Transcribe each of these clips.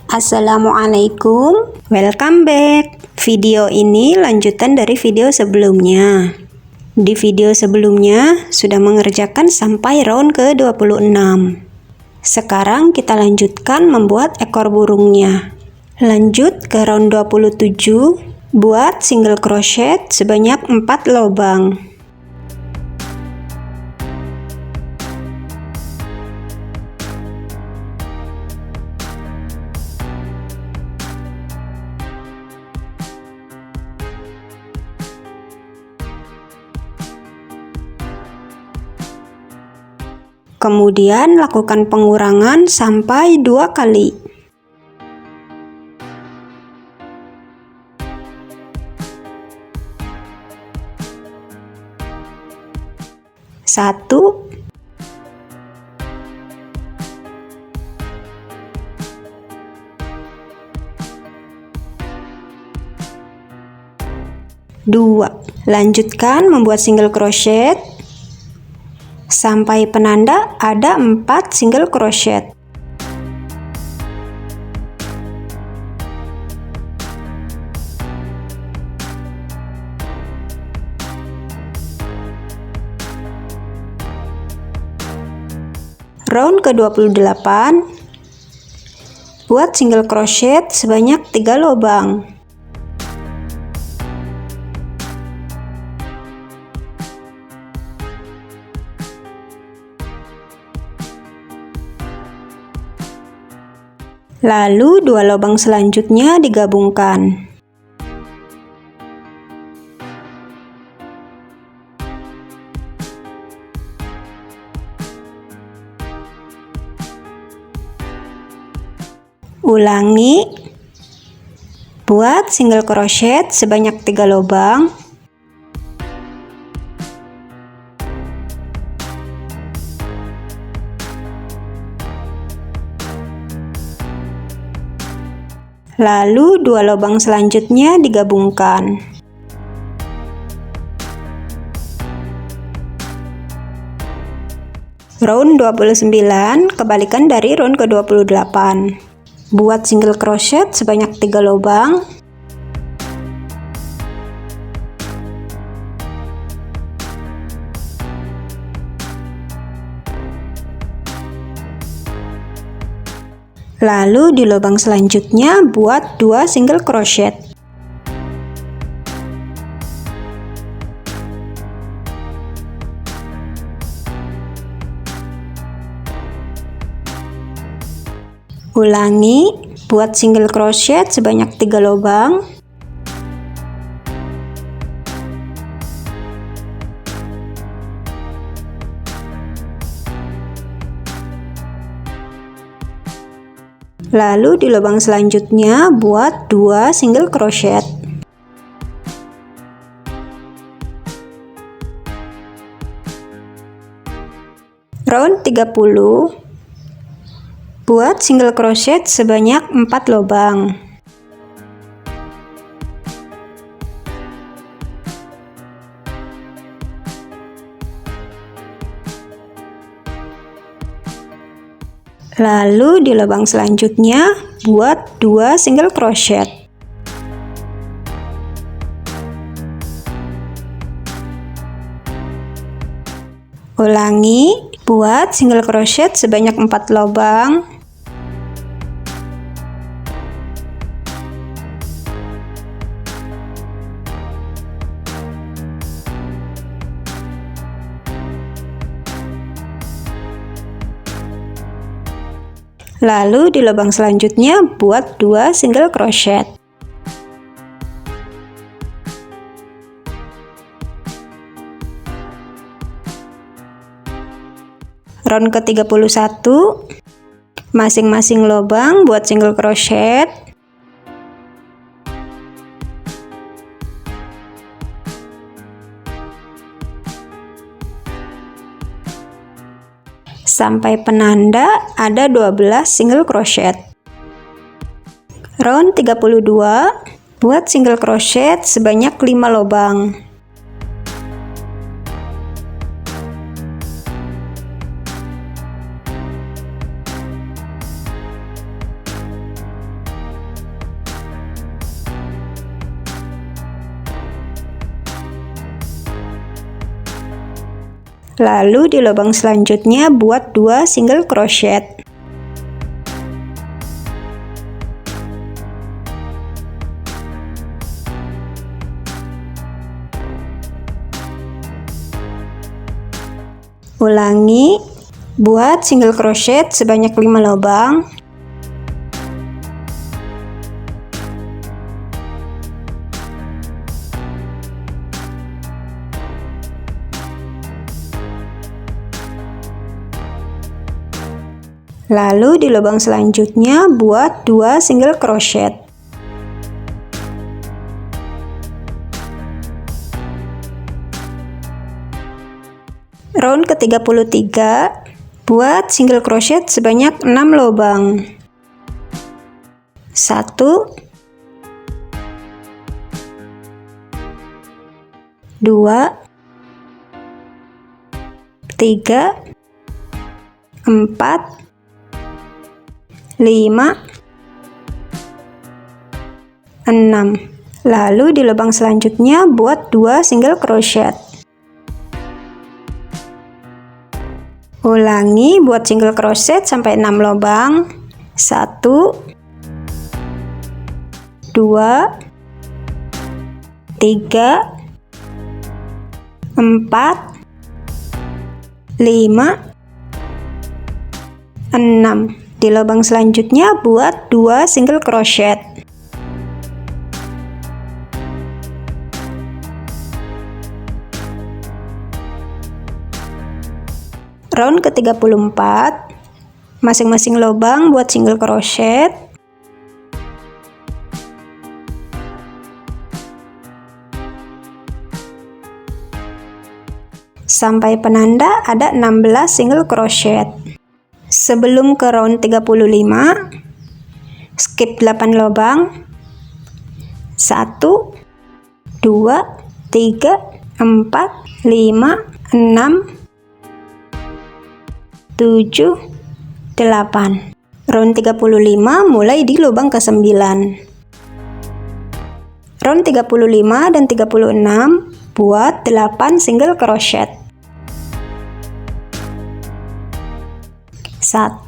Assalamualaikum, welcome back. Video ini lanjutan dari video sebelumnya. Di video sebelumnya sudah mengerjakan sampai round ke-26. Sekarang kita lanjutkan membuat ekor burungnya. Lanjut ke round 27, buat single crochet sebanyak 4 lubang. Kemudian lakukan pengurangan sampai 2 kali. Satu, dua. Lanjutkan membuat single crochet sampai penanda ada 4 single crochet. Round ke-28, buat single crochet sebanyak 3 lubang. Lalu 2 lubang selanjutnya digabungkan. Ulangi, buat single crochet sebanyak 3 lubang. Lalu 2 lubang selanjutnya digabungkan. Round 29 kebalikan dari round ke-28. Buat single crochet sebanyak 3 lubang. Lalu di lubang selanjutnya buat 2 single crochet. Ulangi, buat single crochet sebanyak 3 lubang. Lalu di lubang selanjutnya buat 2 single crochet. Round 30, buat single crochet sebanyak 4 lubang. Lalu di lubang selanjutnya buat 2 single crochet. Ulangi, buat single crochet sebanyak 4 lubang. Lalu di lubang selanjutnya buat 2 single crochet. Round ke-31, masing-masing lubang buat single crochet. Sampai penanda ada 12 single crochet. Round 32, buat single crochet sebanyak 5 lubang. Lalu di lubang selanjutnya buat 2 single crochet. Ulangi, buat single crochet sebanyak 5 lubang. Lalu di lubang selanjutnya buat 2 single crochet. Round ke-33, buat single crochet sebanyak 6 lubang. 1 2 3 4 5 6. Lalu di lubang selanjutnya buat 2 single crochet. Ulangi, buat single crochet sampai 6 lubang. 1 2 3 4 5 6. Di lubang selanjutnya buat 2 single crochet. Round ke-34, masing-masing lubang buat single crochet. Sampai penanda ada 16 single crochet. Sebelum ke round 35, skip 8 lubang. 1 2 3 4 5 6 7 8. Round 35 mulai di lubang ke-9. Round 35 dan 36 buat 8 single crochet. 1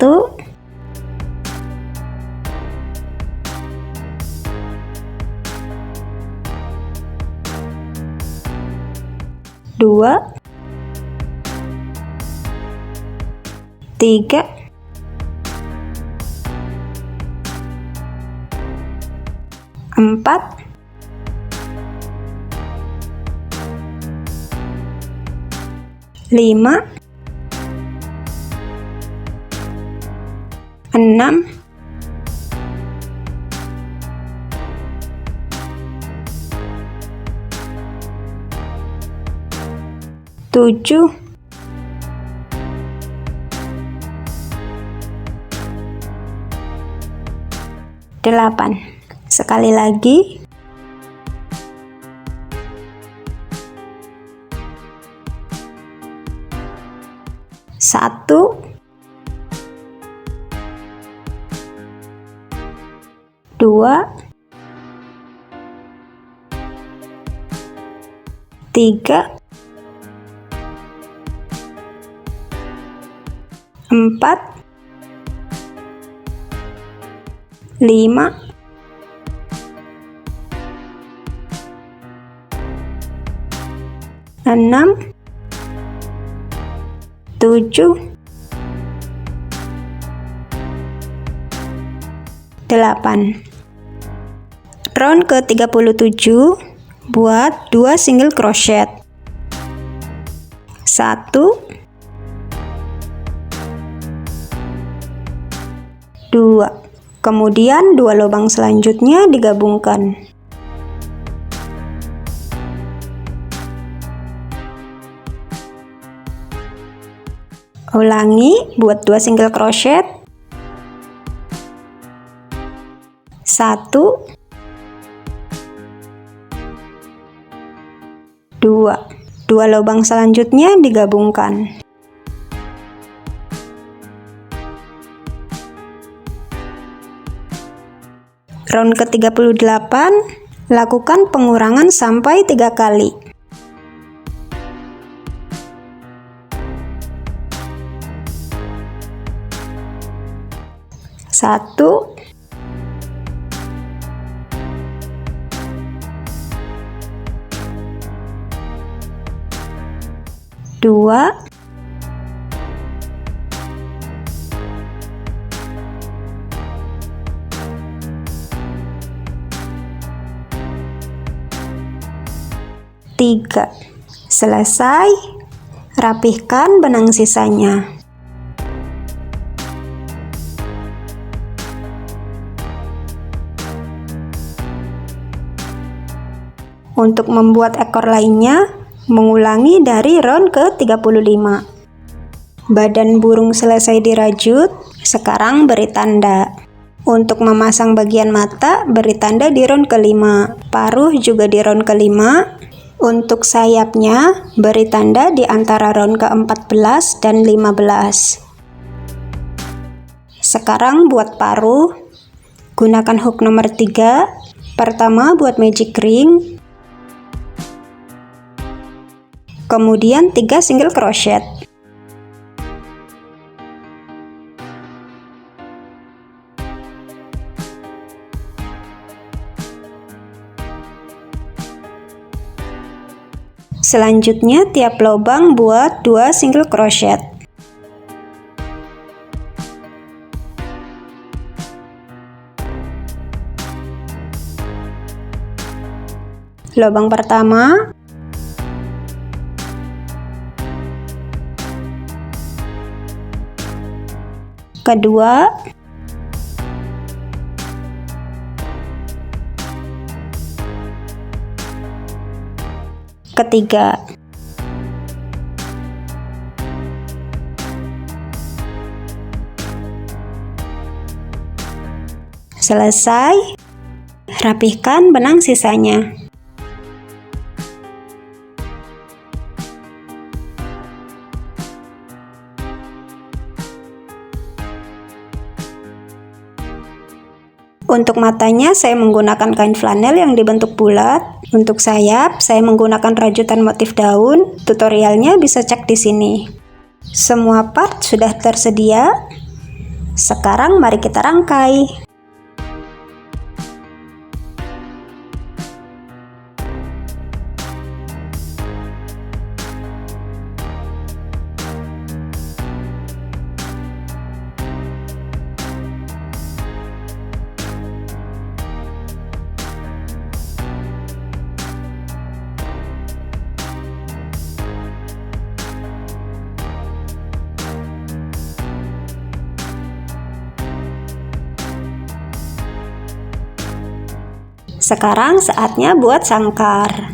2 3 4 5 6 7 8. Sekali lagi. 1 2 3 4 5 6 7 8. Round ke-37 buat 2 single crochet. 1 2. Kemudian 2 lubang selanjutnya digabungkan. Ulangi, buat 2 single crochet. 1 2. 2 lubang selanjutnya digabungkan. Round ke-38, lakukan pengurangan sampai 3 kali. 1, 2, 3. Selesai, rapihkan benang sisanya. Untuk membuat ekor lainnya, mengulangi dari round ke-35. Badan burung selesai dirajut, sekarang beri tanda. Untuk memasang bagian mata, beri tanda di round ke-5. Paruh juga di round ke-5. Untuk sayapnya, beri tanda di antara round ke-14 dan 15. Sekarang buat paruh. Gunakan hook nomor 3. Pertama buat magic ring, kemudian 3 single crochet. Selanjutnya tiap lubang buat 2 single crochet. Lubang pertama, kedua, ketiga. Selesai, rapihkan benang sisanya. Untuk matanya saya menggunakan kain flanel yang dibentuk bulat. Untuk sayap saya menggunakan rajutan motif daun. Tutorialnya bisa cek di sini. Semua part sudah tersedia. Sekarang mari kita rangkai. Sekarang saatnya buat sangkar.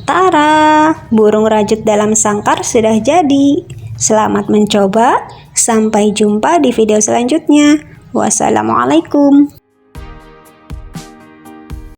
Tara, burung rajut dalam sangkar sudah jadi. Selamat mencoba, sampai jumpa di video selanjutnya. Wassalamualaikum.